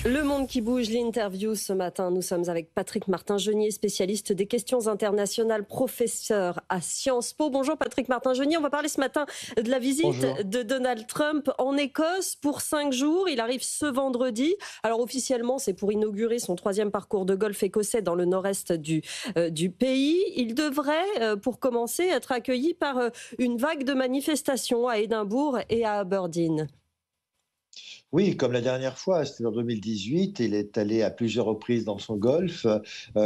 Le Monde qui bouge, l'interview ce matin. Nous sommes avec Patrick Martin-Genier, spécialiste des questions internationales, professeur à Sciences Po. Bonjour Patrick Martin-Genier, on va parler ce matin de la visite Bonjour. de Donald Trump en Écosse pour 5 jours. Il arrive ce vendredi. Alors officiellement, c'est pour inaugurer son 3e parcours de golf écossais dans le nord-est du pays. Il devrait, pour commencer, être accueilli par une vague de manifestations à Édimbourg et à Aberdeen. Oui, comme la dernière fois, c'était en 2018, il est allé à plusieurs reprises dans son golf.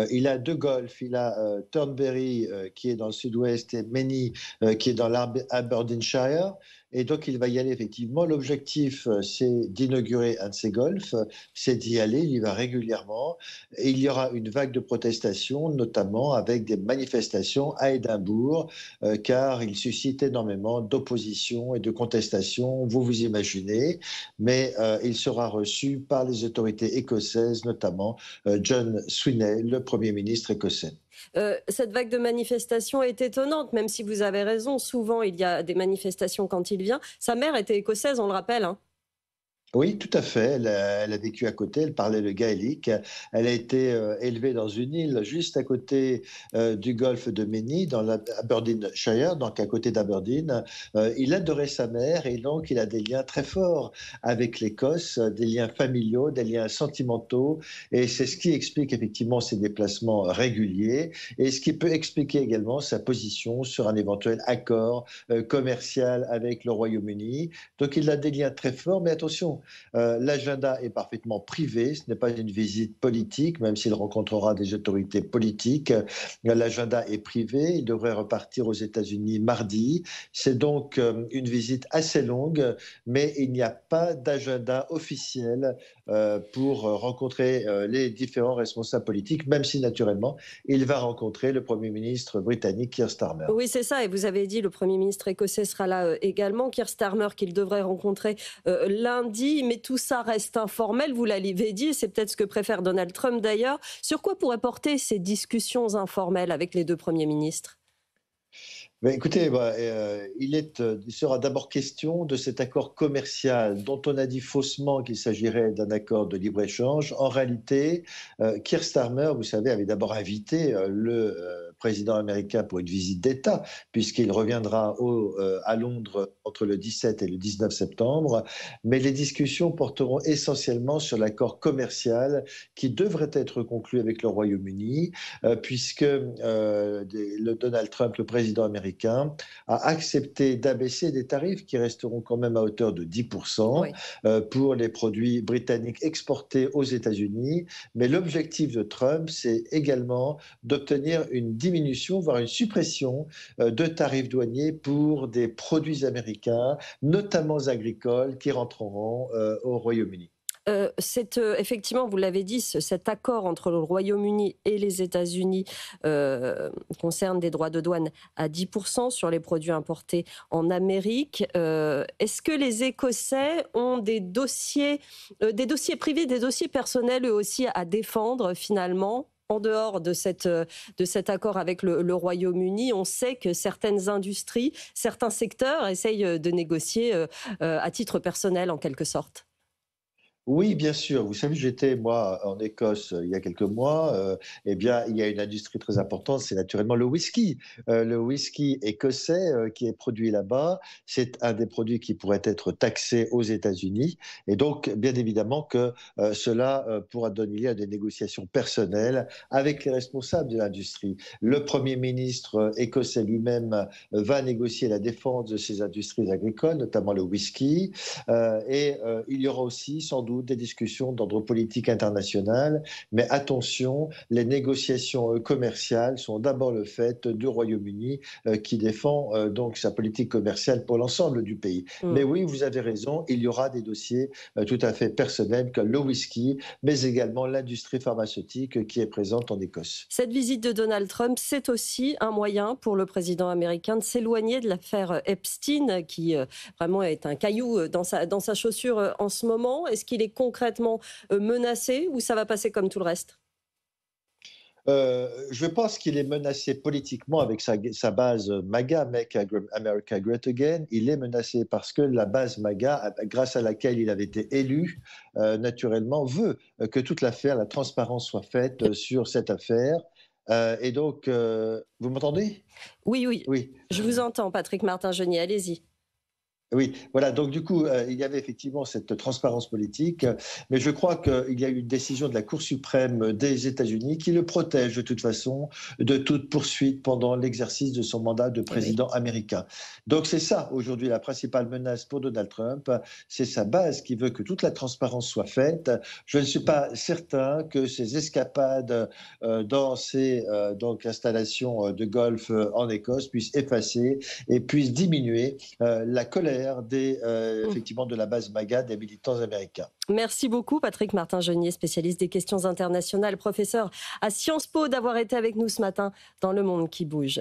Il a deux golfs, il a Turnberry qui est dans le sud-ouest et Menny qui est dans l'Aberdeenshire. Et donc il va y aller effectivement. L'objectif, c'est d'inaugurer un de ces golfs, c'est d'y aller, il y va régulièrement. Et il y aura une vague de protestations, notamment avec des manifestations à Édimbourg, car il suscite énormément d'opposition et de contestation, vous imaginez. Mais il sera reçu par les autorités écossaises, notamment John Swinney, le Premier ministre écossais. Cette vague de manifestations est étonnante, même si vous avez raison. Souvent, il y a des manifestations quand il vient. Sa mère était écossaise, on le rappelle, hein. Oui, tout à fait. Elle a vécu à côté, elle parlait le gaélique. Elle a été élevée dans une île juste à côté du golfe de Menny, dans l'Aberdeenshire, donc à côté d'Aberdeen. Il adorait sa mère et donc il a des liens très forts avec l'Écosse, des liens familiaux, des liens sentimentaux. Et c'est ce qui explique effectivement ses déplacements réguliers et ce qui peut expliquer également sa position sur un éventuel accord commercial avec le Royaume-Uni. Donc il a des liens très forts, mais attention, l'agenda est parfaitement privé, ce n'est pas une visite politique, même s'il rencontrera des autorités politiques. L'agenda est privé, il devrait repartir aux États-Unis mardi. C'est donc une visite assez longue, mais il n'y a pas d'agenda officiel pour rencontrer les différents responsables politiques, même si naturellement, il va rencontrer le Premier ministre britannique Keir Starmer. Oui, c'est ça. Et vous avez dit, le Premier ministre écossais sera là également. Keir Starmer, qu'il devrait rencontrer lundi. Mais tout ça reste informel, vous l'avez dit. C'est peut-être ce que préfère Donald Trump d'ailleurs. Sur quoi pourraient porter ces discussions informelles avec les deux premiers ministres? Ben, écoutez, il sera d'abord question de cet accord commercial dont on a dit faussement qu'il s'agirait d'un accord de libre-échange. En réalité, Keir Starmer, vous savez, avait d'abord invité le président américain pour une visite d'État, puisqu'il reviendra à Londres entre le 17 et le 19 septembre. Mais les discussions porteront essentiellement sur l'accord commercial qui devrait être conclu avec le Royaume-Uni, puisque Donald Trump, le président américain, a accepté d'abaisser des tarifs qui resteront quand même à hauteur de 10% Oui. pour les produits britanniques exportés aux États-Unis. Mais l'objectif de Trump, c'est également d'obtenir une diminution, voire une suppression de tarifs douaniers pour des produits américains, notamment agricoles, qui rentreront au Royaume-Uni. Effectivement, vous l'avez dit, cet accord entre le Royaume-Uni et les États-Unis concerne des droits de douane à 10% sur les produits importés en Amérique. Est-ce que les Écossais ont des dossiers privés, des dossiers personnels eux aussi à défendre finalement? En dehors de cet accord avec le Royaume-Uni, on sait que certaines industries, certains secteurs essayent de négocier à titre personnel en quelque sorte. Oui, bien sûr. Vous savez, j'étais, moi, en Écosse il y a quelques mois. Eh bien, il y a une industrie très importante, c'est naturellement le whisky. Le whisky écossais qui est produit là-bas, c'est un des produits qui pourrait être taxé aux États-Unis. Et donc, bien évidemment que cela pourra donner lieu à des négociations personnelles avec les responsables de l'industrie. Le Premier ministre écossais lui-même va négocier la défense de ces industries agricoles, notamment le whisky. Il y aura aussi, sans doute, des discussions d'ordre politique international. Mais attention, les négociations commerciales sont d'abord le fait du Royaume-Uni qui défend donc sa politique commerciale pour l'ensemble du pays. Mais oui, vous avez raison, il y aura des dossiers tout à fait personnels comme le whisky, mais également l'industrie pharmaceutique qui est présente en Écosse. Cette visite de Donald Trump, c'est aussi un moyen pour le président américain de s'éloigner de l'affaire Epstein, qui vraiment est un caillou dans sa chaussure en ce moment. Est-ce qu'il est concrètement menacé ou ça va passer comme tout le reste? Je pense qu'il est menacé politiquement avec sa base MAGA, Make America Great Again. Il est menacé parce que la base MAGA, grâce à laquelle il avait été élu, naturellement, veut que toute l'affaire, la transparence soit faite sur cette affaire. Et donc, vous m'entendez? Oui, oui, Oui. je vous entends, Patrick Martin-Genier, allez-y. Oui, voilà. Donc du coup, il y avait effectivement cette transparence politique, mais je crois qu'il y a eu une décision de la Cour suprême des États-Unis qui le protège de toute façon de toute poursuite pendant l'exercice de son mandat de Eh oui. président américain. Donc c'est ça aujourd'hui la principale menace pour Donald Trump, c'est sa base qui veut que toute la transparence soit faite. Je ne suis pas certain que ces escapades dans ces donc installations de golf en Écosse puissent effacer et puissent diminuer la colère effectivement de la base MAGA des militants américains. Merci beaucoup, Patrick Martin-Genier, spécialiste des questions internationales, professeur à Sciences Po, d'avoir été avec nous ce matin dans Le Monde qui bouge.